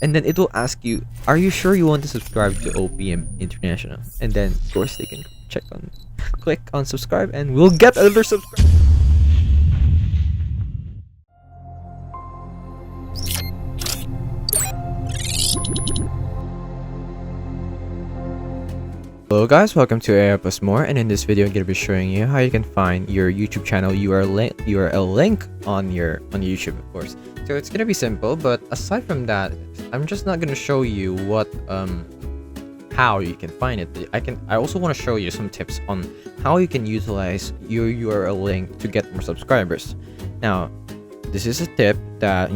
and then it will ask you, are you sure you want to subscribe to OPM International? And then of course they can click on subscribe, and we'll get another subscribe. Hello guys, welcome to AI Plus More, and in this video I'm going to be showing you how you can find your YouTube channel URL link on your YouTube, of course. So it's going to be simple, but aside from that, I'm just not going to show you how you can find it. I also want to show you some tips on how you can utilize your URL link to get more subscribers. Now, this is a tip that,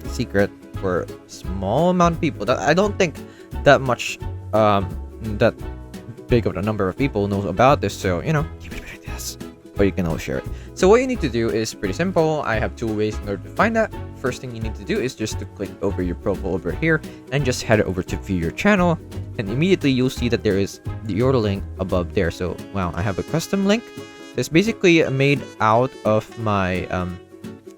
secret for a small amount of people that I don't think that much that big of a number of people knows about this, so keep it like this, but you can all share it. So what you need to do is pretty simple. I have two ways in order to find that. First thing you need to do is just to click over your profile over here and just head over to view your channel, and immediately you'll see that there is your link above there. So wow, I have a custom link. It's basically made out of my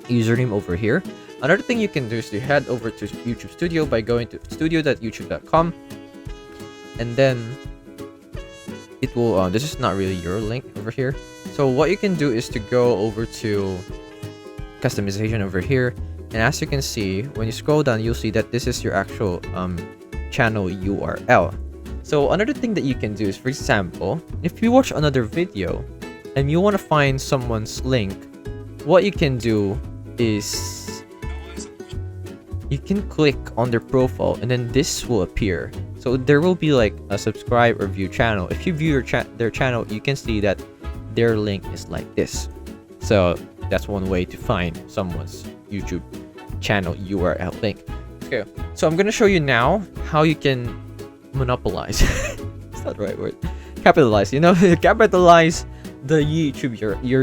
username over here. Another thing you can do is to head over to YouTube Studio by going to studio.youtube.com, and then it will this is not really your link over here. So what you can do is to go over to customization over here, and as you can see, when you scroll down, you'll see that this is your actual channel URL. So another thing that you can do is, for example, if you watch another video and you want to find someone's link, what you can do is you can click on their profile, and then this will appear. So there will be like a subscribe or view channel. If you view their channel, you can see that their link is like this. So that's one way to find someone's YouTube channel URL link. Okay, so I'm gonna show you now how you can monopolize. It's not the right word. Capitalize. Capitalize the your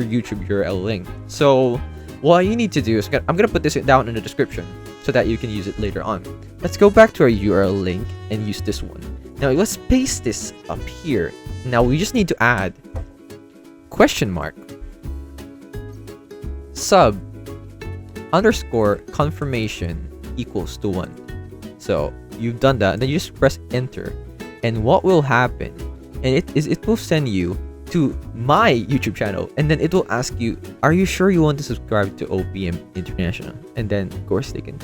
YouTube URL link. So what you need to do is, I'm gonna put this down in the description so that you can use it later on. Let's go back to our URL link and use this one. Now let's paste this up here. Now we just need to add sub underscore confirmation equals to 1. So you've done that, and then you just press enter, and what will happen, and it will send you to my YouTube channel, and then it will ask you, are you sure you want to subscribe to OPM International? And then of course they can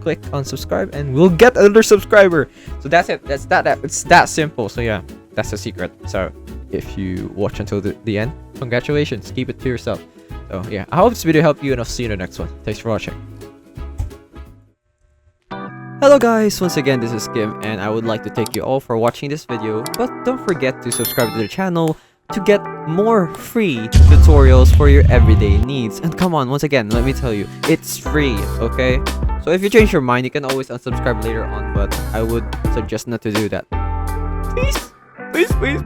click on subscribe, and we'll get another subscriber. So that's it. It's that simple. So yeah, that's the secret. So if you watch until the end, congratulations, keep it to yourself. So yeah, I hope this video helped you, and I'll see you in the next one. Thanks for watching. Hello guys, once again this is Kim, and I would like to thank you all for watching this video, but don't forget to subscribe to the channel to get more free tutorials for your everyday needs. And come on, once again, let me tell you, it's free, okay? So if you change your mind, you can always unsubscribe later on, but I would suggest not to do that. Please, please, please, please.